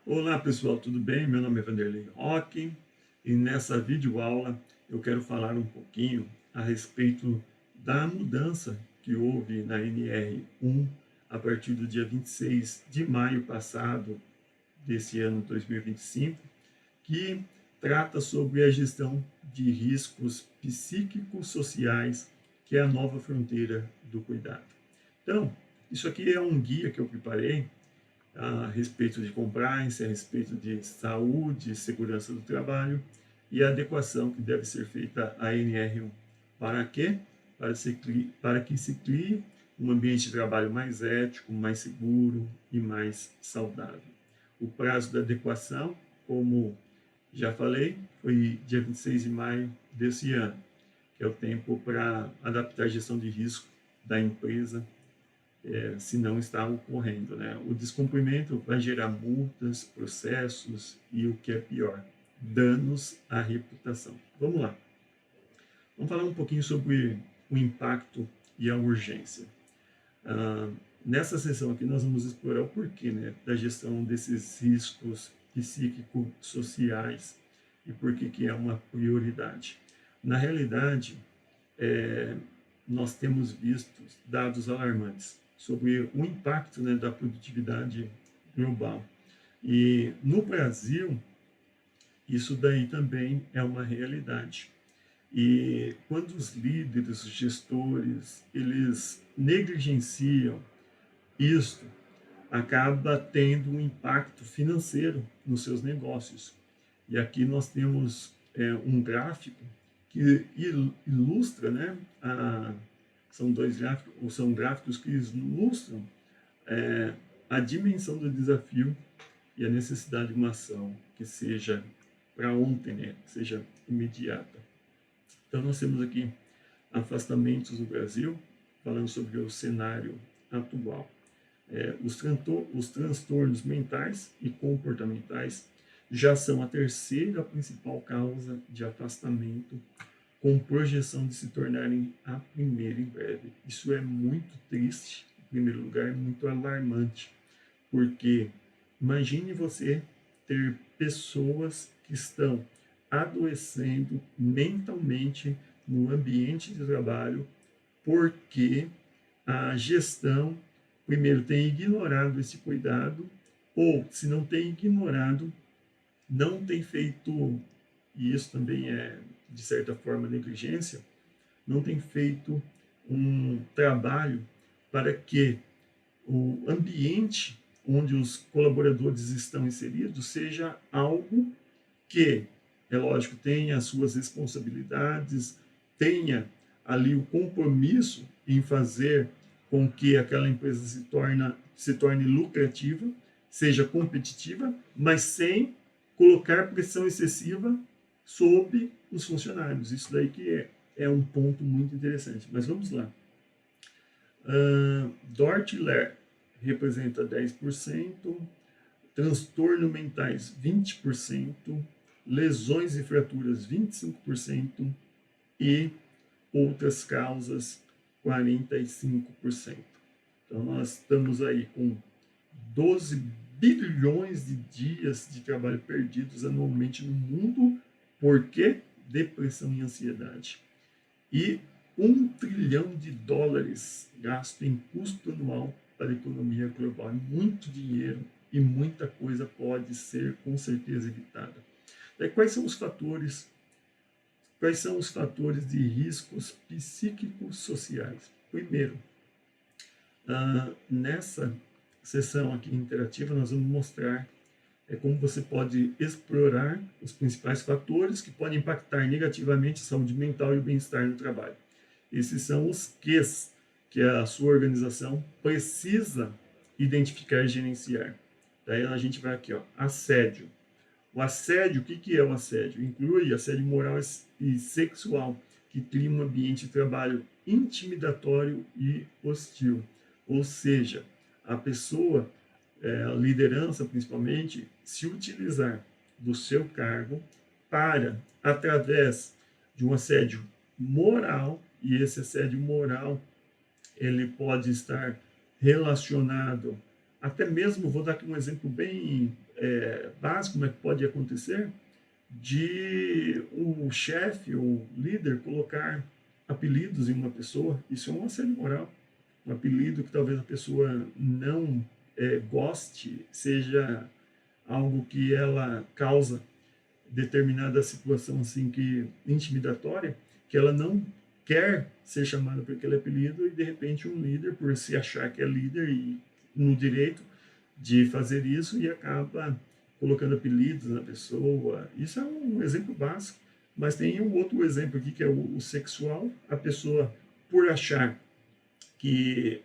Olá pessoal, tudo bem? Meu nome é Vanderlei Roque e nessa videoaula eu quero falar um pouquinho a respeito da mudança que houve na NR1 a partir do dia 26 de maio passado desse ano 2025, que trata sobre a gestão de riscos psíquicos sociais, que é a nova fronteira do cuidado. Então, isso aqui é um guia que eu preparei a respeito de compliance, a respeito de saúde e segurança do trabalho e a adequação que deve ser feita à NR1. Para quê? Para que se crie um ambiente de trabalho mais ético, mais seguro e mais saudável. O prazo da adequação, como já falei, foi dia 26 de maio desse ano, que é o tempo para adaptar a gestão de risco da empresa se não está ocorrendo, né? O descumprimento vai gerar multas, processos e, o que é pior, danos à reputação. Vamos lá. Vamos falar um pouquinho sobre o impacto e a urgência. Nessa sessão aqui nós vamos explorar o porquê, né, da gestão desses riscos psíquico-sociais e por que é uma prioridade. Na realidade, nós temos visto dados alarmantes sobre o impacto, né, da produtividade global. E no Brasil, isso daí também é uma realidade. E quando os líderes, os gestores, eles negligenciam isto, acaba tendo um impacto financeiro nos seus negócios. E aqui nós temos um gráfico que ilustra, né, são dois gráficos, ou são gráficos que ilustram a dimensão do desafio e a necessidade de uma ação que seja para ontem, né, que seja imediata. Então nós temos aqui afastamentos no Brasil, falando sobre o cenário atual. Os transtornos mentais e comportamentais já são a terceira principal causa de afastamento, com projeção de se tornarem a primeira em breve. Isso é muito triste, em primeiro lugar, é muito alarmante, porque imagine você ter pessoas que estão adoecendo mentalmente no ambiente de trabalho porque a gestão, primeiro, tem ignorado esse cuidado, ou, se não tem ignorado, não tem feito, e isso também é, de certa forma, negligência, não tem feito um trabalho para que o ambiente onde os colaboradores estão inseridos seja algo que, é lógico, tenha as suas responsabilidades, tenha ali o compromisso em fazer com que aquela empresa se torne lucrativa, seja competitiva, mas sem colocar pressão excessiva sobre os funcionários. Isso daí que é um ponto muito interessante. Mas vamos lá. Dort Ler representa 10%, transtorno mentais 20%, lesões e fraturas 25% e outras causas 45%. Então nós estamos aí com 12 bilhões de dias de trabalho perdidos anualmente no mundo. Por quê? Depressão e ansiedade. E US$ 1 trilhão gasto em custo anual para a economia global. É muito dinheiro e muita coisa pode ser com certeza evitada. Daí, quais são os fatores? Quais são os fatores de riscos psíquicos sociais? Primeiro, nessa sessão aqui interativa, nós vamos mostrar como você pode explorar os principais fatores que podem impactar negativamente a saúde mental e o bem-estar no trabalho. Esses são os Qs que a sua organização precisa identificar e gerenciar. Daí a gente vai aqui, ó, assédio. O assédio, o que é o assédio? Inclui assédio moral e sexual, que cria um ambiente de trabalho intimidatório e hostil. Ou seja, a pessoa, a liderança principalmente, se utilizar do seu cargo para, através de um assédio moral, e esse assédio moral ele pode estar relacionado até mesmo, vou dar aqui um exemplo bem básico, como é que pode acontecer, de o chefe, o líder, colocar apelidos em uma pessoa. Isso é um assédio moral. Um apelido que talvez a pessoa não goste, seja algo que ela causa determinada situação assim que intimidatória, que ela não quer ser chamada por aquele apelido, e de repente um líder, por se achar que é líder e no direito de fazer isso, e acaba colocando apelidos na pessoa. Isso é um exemplo básico, mas tem um outro exemplo aqui que é o sexual. A pessoa, por achar que,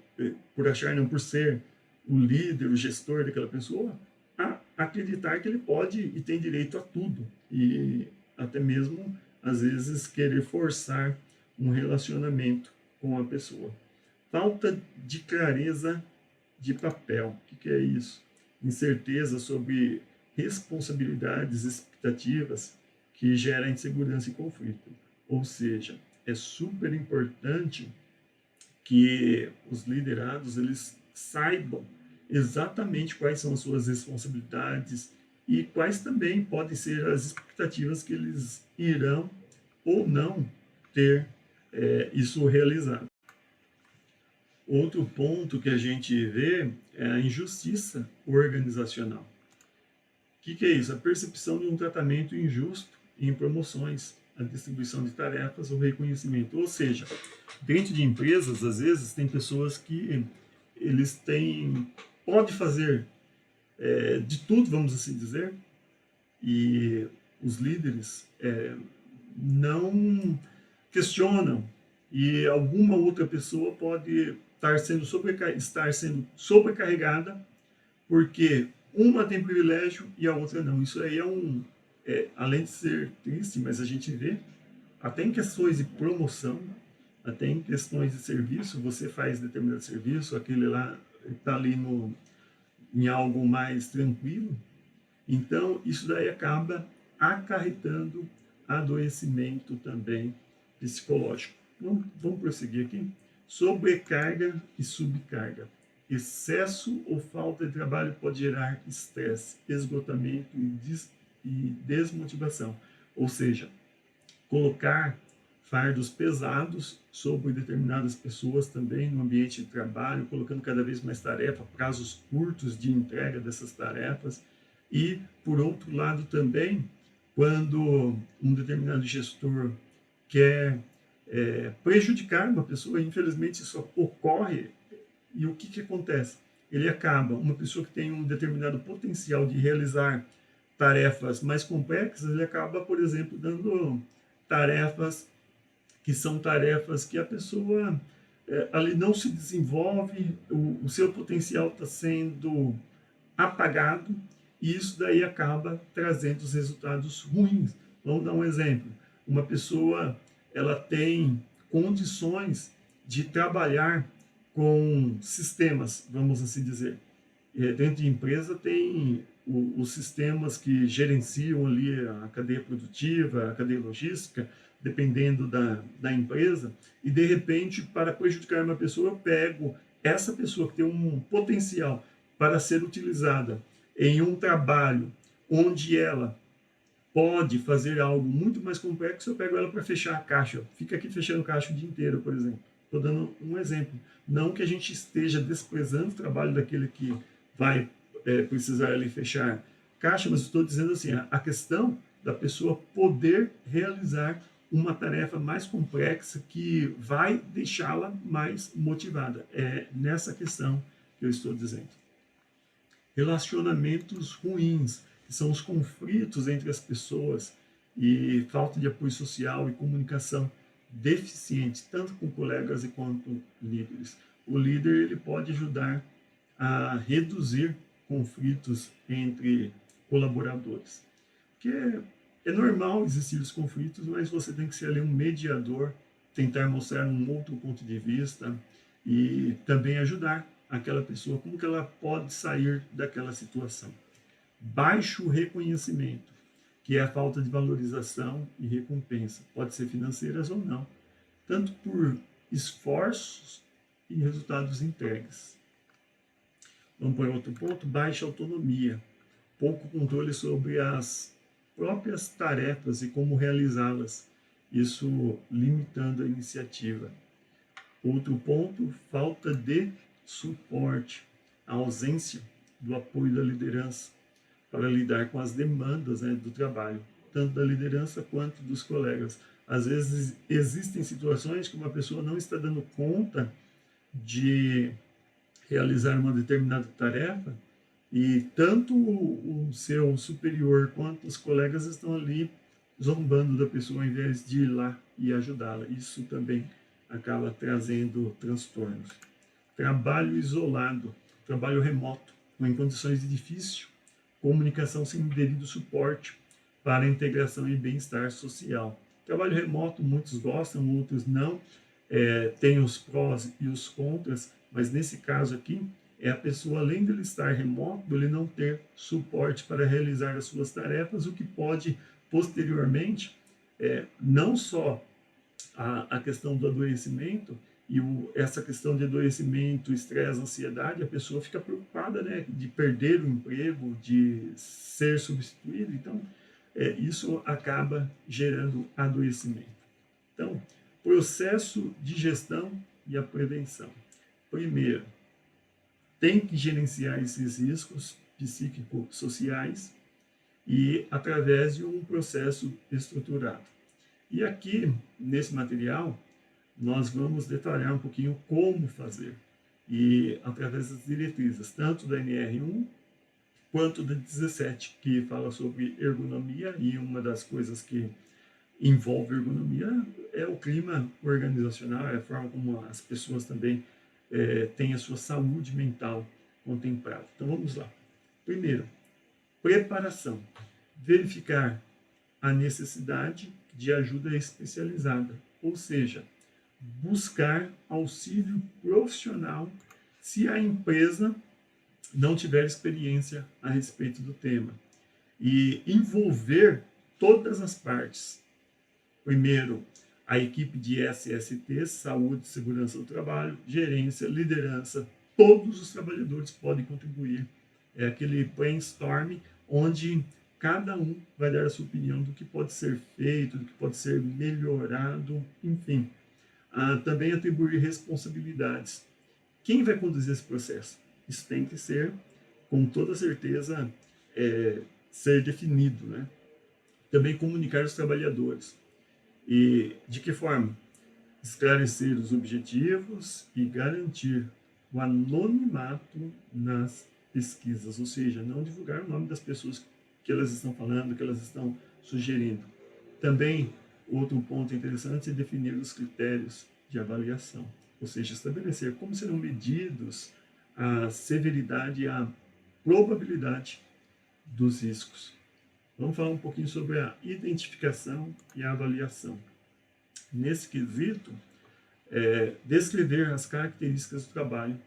por achar não, por ser o líder, o gestor daquela pessoa, a acreditar que ele pode e tem direito a tudo, e até mesmo às vezes querer forçar um relacionamento com a pessoa. Falta de clareza de papel. O que é isso? Incerteza sobre responsabilidades, expectativas, que gera insegurança e conflito. Ou seja, é super importante que os liderados eles saibam exatamente quais são as suas responsabilidades e quais também podem ser as expectativas que eles irão ou não ter isso realizado. Outro ponto que a gente vê é a injustiça organizacional. O que é isso? A percepção de um tratamento injusto em promoções, a distribuição de tarefas ou reconhecimento. Ou seja, dentro de empresas, às vezes, tem pessoas que eles pode fazer de tudo, vamos assim dizer, e os líderes não questionam, e alguma outra pessoa pode estar sendo sobrecarregada porque uma tem privilégio e a outra não. Isso aí além de ser triste, mas a gente vê até em questões de promoção, até em questões de serviço. Você faz determinado serviço, aquele lá está ali em algo mais tranquilo, então isso daí acaba acarretando adoecimento também psicológico. Então, vamos prosseguir aqui. Sobrecarga e subcarga. Excesso ou falta de trabalho pode gerar estresse, esgotamento e desmotivação. Ou seja, colocar fardos pesados sobre determinadas pessoas também no ambiente de trabalho, colocando cada vez mais tarefa, prazos curtos de entrega dessas tarefas. E, por outro lado também, quando um determinado gestor quer prejudicar uma pessoa, infelizmente isso ocorre, e o que acontece? Ele acaba, uma pessoa que tem um determinado potencial de realizar tarefas mais complexas, ele acaba, por exemplo, dando tarefas que são tarefas que a pessoa ali não se desenvolve, o seu potencial está sendo apagado, e isso daí acaba trazendo os resultados ruins. Vamos dar um exemplo. Uma pessoa ela tem condições de trabalhar com sistemas, vamos assim dizer. Dentro de empresa tem os sistemas que gerenciam ali a cadeia produtiva, a cadeia logística, dependendo da empresa, e de repente, para prejudicar uma pessoa, eu pego essa pessoa que tem um potencial para ser utilizada em um trabalho onde ela pode fazer algo muito mais complexo, eu pego ela para fechar a caixa. Fica aqui fechando caixa o dia inteiro, por exemplo. Estou dando um exemplo. Não que a gente esteja desprezando o trabalho daquele que vai precisar ali fechar caixa, mas estou dizendo assim, a questão da pessoa poder realizar uma tarefa mais complexa que vai deixá-la mais motivada. É nessa questão que eu estou dizendo. Relacionamentos ruins, que são os conflitos entre as pessoas, e falta de apoio social e comunicação deficiente, tanto com colegas e quanto líderes. O líder ele pode ajudar a reduzir conflitos entre colaboradores. Porque é normal existir os conflitos, mas você tem que ser ali um mediador, tentar mostrar um outro ponto de vista e também ajudar aquela pessoa, como que ela pode sair daquela situação. Baixo reconhecimento, que é a falta de valorização e recompensa, pode ser financeiras ou não, tanto por esforços e resultados entregues. Vamos para outro ponto, baixa autonomia, pouco controle sobre as próprias tarefas e como realizá-las, isso limitando a iniciativa. Outro ponto, falta de suporte, a ausência do apoio da liderança para lidar com as demandas, né, do trabalho, tanto da liderança quanto dos colegas. Às vezes existem situações que uma pessoa não está dando conta de realizar uma determinada tarefa e tanto o seu superior quanto os colegas estão ali zombando da pessoa ao invés de ir lá e ajudá-la. Isso também acaba trazendo transtornos. Trabalho isolado, trabalho remoto, em condições de difícil comunicação sem devido suporte para a integração e bem-estar social. Trabalho remoto, muitos gostam, outros não, tem os prós e os contras, mas nesse caso aqui, é a pessoa, além de ele estar remoto, ele não ter suporte para realizar as suas tarefas, o que pode, posteriormente, não só a questão do adoecimento, e essa questão de adoecimento, estresse, ansiedade, a pessoa fica preocupada, né, de perder o emprego, de ser substituído, então isso acaba gerando adoecimento. Então, processo de gestão e a prevenção. Primeiro, tem que gerenciar esses riscos psíquico-sociais e através de um processo estruturado. E aqui, nesse material, nós vamos detalhar um pouquinho como fazer, e através das diretrizes, tanto da NR1 quanto da 17, que fala sobre ergonomia, e uma das coisas que envolve ergonomia é o clima organizacional, é a forma como as pessoas também têm a sua saúde mental contemplada. Então vamos lá. Primeiro, preparação. Verificar a necessidade de ajuda especializada, ou seja, buscar auxílio profissional se a empresa não tiver experiência a respeito do tema. E envolver todas as partes. Primeiro, a equipe de SST, Saúde e Segurança do Trabalho, gerência, liderança, todos os trabalhadores podem contribuir. É aquele brainstorm onde cada um vai dar a sua opinião do que pode ser feito, do que pode ser melhorado, enfim. Também atribuir responsabilidades. Quem vai conduzir esse processo? Isso tem que ser, com toda certeza, ser definido, né? Também comunicar aos trabalhadores. E de que forma? Esclarecer os objetivos e garantir o anonimato nas pesquisas, ou seja, não divulgar o nome das pessoas que elas estão falando, que elas estão sugerindo. Também, outro ponto interessante é definir os critérios de avaliação, ou seja, estabelecer como serão medidos a severidade e a probabilidade dos riscos. Vamos falar um pouquinho sobre a identificação e a avaliação. Nesse quesito, descrever as características do trabalho,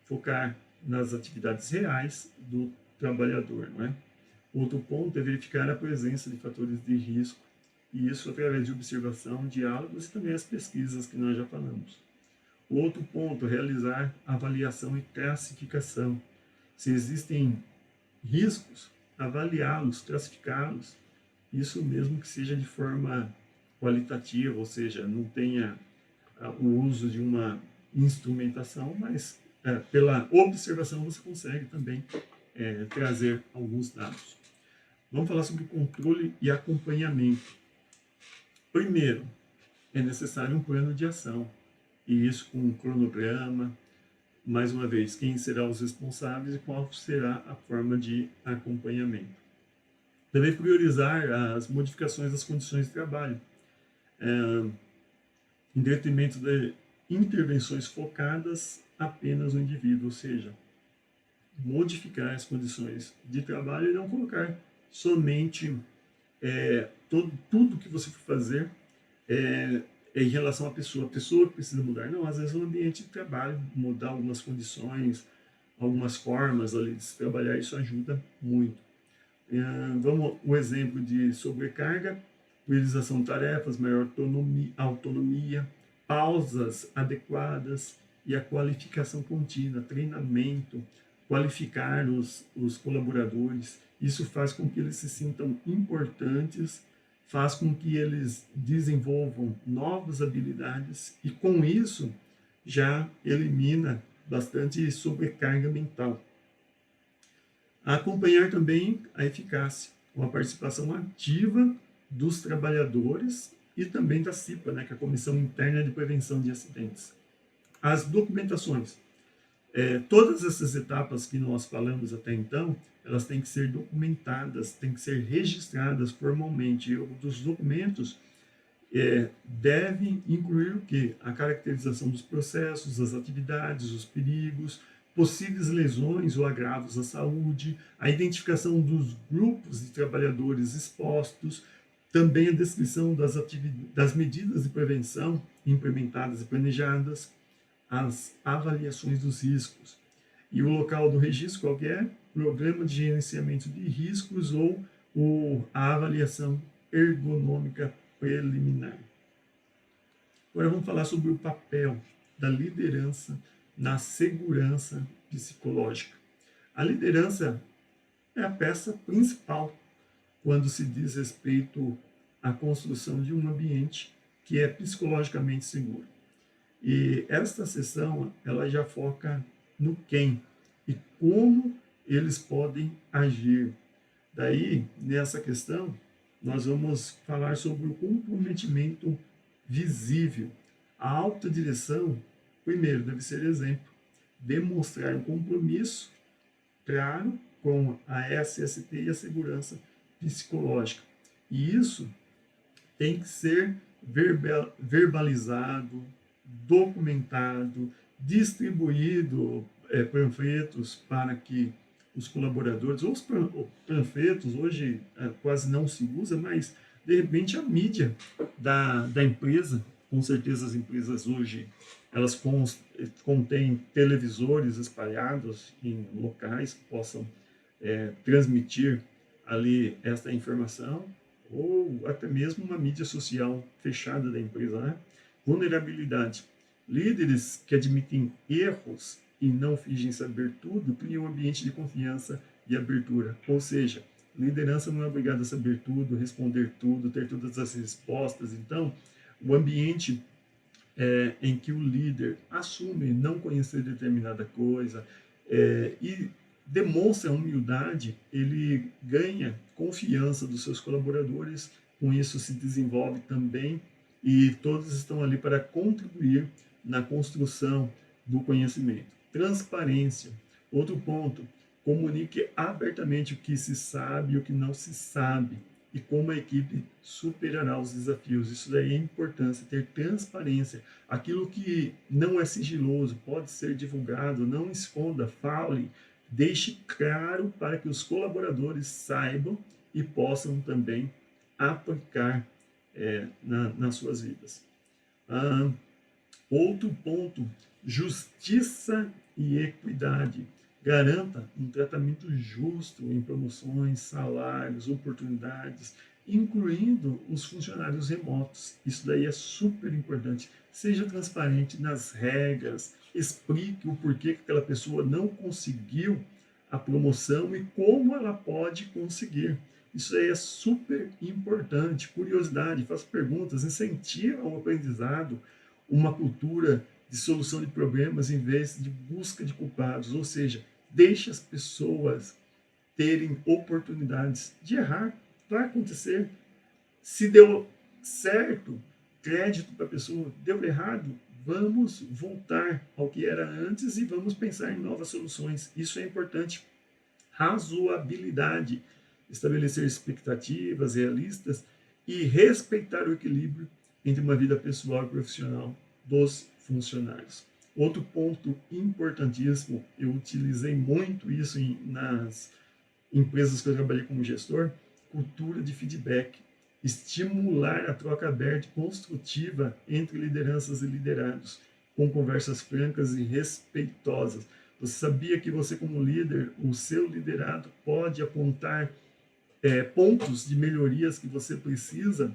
focar nas atividades reais do trabalhador, não é? Outro ponto é verificar a presença de fatores de risco, e isso através de observação, diálogos e também as pesquisas que nós já falamos. Outro ponto, realizar avaliação e classificação. Se existem riscos, avaliá-los, classificá-los, isso mesmo que seja de forma qualitativa, ou seja, não tenha o uso de uma instrumentação, mas pela observação você consegue também trazer alguns dados. Vamos falar sobre controle e acompanhamento. Primeiro, é necessário um plano de ação, e isso com um cronograma, mais uma vez, quem serão os responsáveis e qual será a forma de acompanhamento. Também priorizar as modificações das condições de trabalho, em detrimento de intervenções focadas apenas no indivíduo, ou seja, modificar as condições de trabalho e não colocar somente tudo que você for fazer em relação à pessoa que precisa mudar. Não, às vezes o ambiente de trabalho, mudar algumas condições, algumas formas ali de se trabalhar, isso ajuda muito. Vamos o exemplo de sobrecarga, priorização de tarefas, maior autonomia, pausas adequadas e a qualificação contínua, treinamento, qualificar os colaboradores. Isso faz com que eles se sintam importantes, faz com que eles desenvolvam novas habilidades e, com isso, já elimina bastante sobrecarga mental. Acompanhar também a eficácia, com a participação ativa dos trabalhadores e também da CIPA, né, que é a Comissão Interna de Prevenção de Acidentes. As documentações. Todas essas etapas que nós falamos até então, elas têm que ser documentadas, têm que ser registradas formalmente. Um dos documentos devem incluir o quê? A caracterização dos processos, as atividades, os perigos, possíveis lesões ou agravos à saúde, a identificação dos grupos de trabalhadores expostos, também a descrição das medidas de prevenção implementadas e planejadas, as avaliações dos riscos. E o local do registro, qual que é? Programa de gerenciamento de riscos ou a avaliação ergonômica preliminar. Agora vamos falar sobre o papel da liderança na segurança psicológica. A liderança é a peça principal quando se diz respeito à construção de um ambiente que é psicologicamente seguro. E esta sessão, ela já foca no quem e como eles podem agir. Daí, nessa questão, nós vamos falar sobre o comprometimento visível. A alta direção, primeiro, deve ser exemplo, demonstrar um compromisso claro com a SST e a segurança psicológica. E isso tem que ser verbalizado, documentado, distribuído panfletos para que os colaboradores, ou os panfletos, hoje quase não se usa, mas de repente a mídia da empresa, com certeza as empresas hoje, elas contêm televisores espalhados em locais que possam transmitir ali esta informação, ou até mesmo uma mídia social fechada da empresa, né? Vulnerabilidade. Líderes que admitem erros e não fingem saber tudo criam um ambiente de confiança e abertura. Ou seja, liderança não é obrigada a saber tudo, responder tudo, ter todas as respostas. Então, o ambiente em que o líder assume não conhecer determinada coisa e demonstra humildade, ele ganha confiança dos seus colaboradores, com isso se desenvolve também e todos estão ali para contribuir na construção do conhecimento. Transparência. Outro ponto, comunique abertamente o que se sabe e o que não se sabe e como a equipe superará os desafios. Isso daí é importância, ter transparência. Aquilo que não é sigiloso pode ser divulgado, não esconda, fale, deixe claro para que os colaboradores saibam e possam também aplicar nas suas vidas. Outro ponto, justiça e equidade. Garanta um tratamento justo em promoções, salários, oportunidades, incluindo os funcionários remotos. Isso daí é super importante. Seja transparente nas regras, explique o porquê que aquela pessoa não conseguiu a promoção e como ela pode conseguir. Isso aí é super importante. Curiosidade, faça perguntas, incentiva o aprendizado, uma cultura de solução de problemas em vez de busca de culpados, ou seja, deixe as pessoas terem oportunidades de errar. Vai acontecer. Se deu certo, crédito para a pessoa, deu errado, vamos voltar ao que era antes e vamos pensar em novas soluções. Isso é importante. Razoabilidade, estabelecer expectativas realistas e respeitar o equilíbrio entre uma vida pessoal e profissional dos funcionários. Outro ponto importantíssimo, eu utilizei muito isso nas empresas que eu trabalhei como gestor, cultura de feedback, estimular a troca aberta e construtiva entre lideranças e liderados, com conversas francas e respeitosas. Você sabia que você, como líder, o seu liderado pode apontar pontos de melhorias que você precisa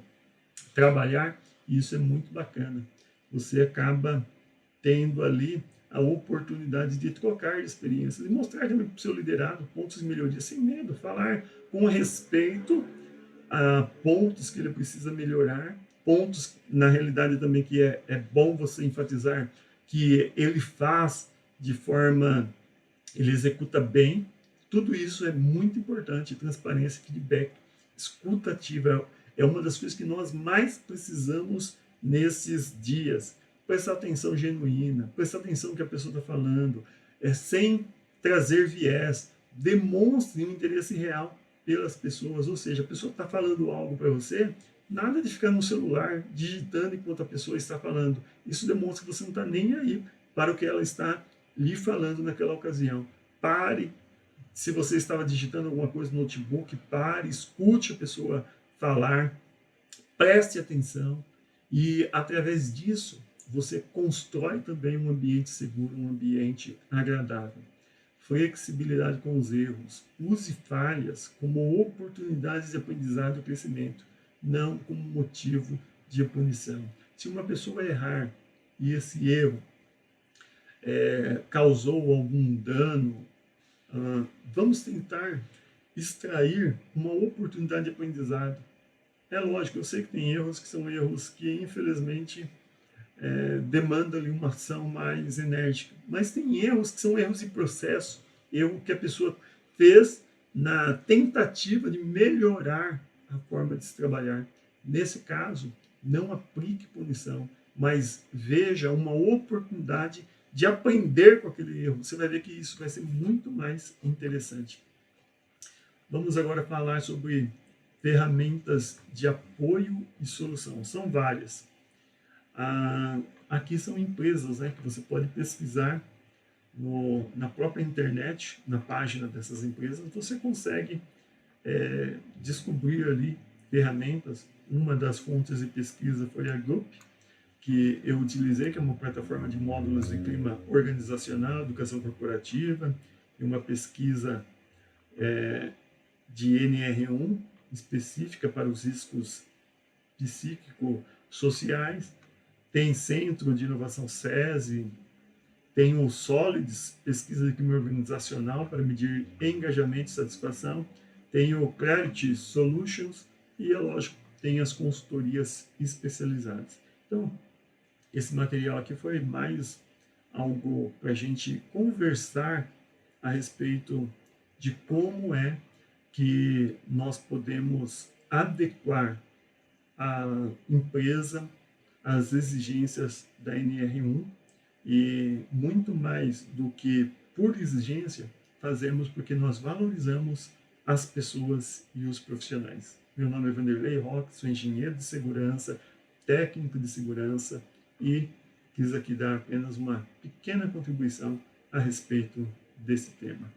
trabalhar? E isso é muito bacana. Você acaba tendo ali a oportunidade de trocar experiências e mostrar também para o seu liderado pontos de melhoria sem medo, falar com respeito a pontos que ele precisa melhorar, pontos, na realidade, também que é bom você enfatizar que ele faz de forma, ele executa bem. Tudo isso é muito importante. Transparência, feedback, escuta ativa é uma das coisas que nós mais precisamos nesses dias. Prestar atenção genuína, prestar atenção no que a pessoa está falando, sem trazer viés, demonstre um interesse real pelas pessoas, ou seja, a pessoa está falando algo para você, nada de ficar no celular digitando enquanto a pessoa está falando. Isso demonstra que você não está nem aí para o que ela está lhe falando naquela ocasião. Pare. Se você estava digitando alguma coisa no notebook, pare, escute a pessoa falar, preste atenção e, através disso, você constrói também um ambiente seguro, um ambiente agradável. Flexibilidade com os erros. Use falhas como oportunidades de aprendizado e crescimento, não como motivo de punição. Se uma pessoa errar e esse erro causou algum dano, vamos tentar extrair uma oportunidade de aprendizado. É lógico, eu sei que tem erros que são erros que, infelizmente, demandam ali uma ação mais enérgica. Mas tem erros que são erros de processo, erro que a pessoa fez na tentativa de melhorar a forma de se trabalhar. Nesse caso, não aplique punição, mas veja uma oportunidade de aprender com aquele erro. Você vai ver que isso vai ser muito mais interessante. Vamos agora falar sobre ferramentas de apoio e solução. São várias. Aqui são empresas, né, que você pode pesquisar na própria internet, na página dessas empresas, você consegue descobrir ali ferramentas. Uma das fontes de pesquisa foi a Group, que eu utilizei, que é uma plataforma de módulos de clima organizacional, educação corporativa, e uma pesquisa de NR1 específica para os riscos psíquico-sociais. Tem Centro de Inovação SESI, tem o Solids, pesquisa de clima organizacional para medir engajamento e satisfação, tem o Clarity Solutions e, é lógico, tem as consultorias especializadas. Então, esse material aqui foi mais algo para a gente conversar a respeito de como é que nós podemos adequar a empresa às exigências da NR1 e, muito mais do que por exigência, fazemos porque nós valorizamos as pessoas e os profissionais. Meu nome é Vanderlei Roque, sou engenheiro de segurança, técnico de segurança e quis aqui dar apenas uma pequena contribuição a respeito desse tema.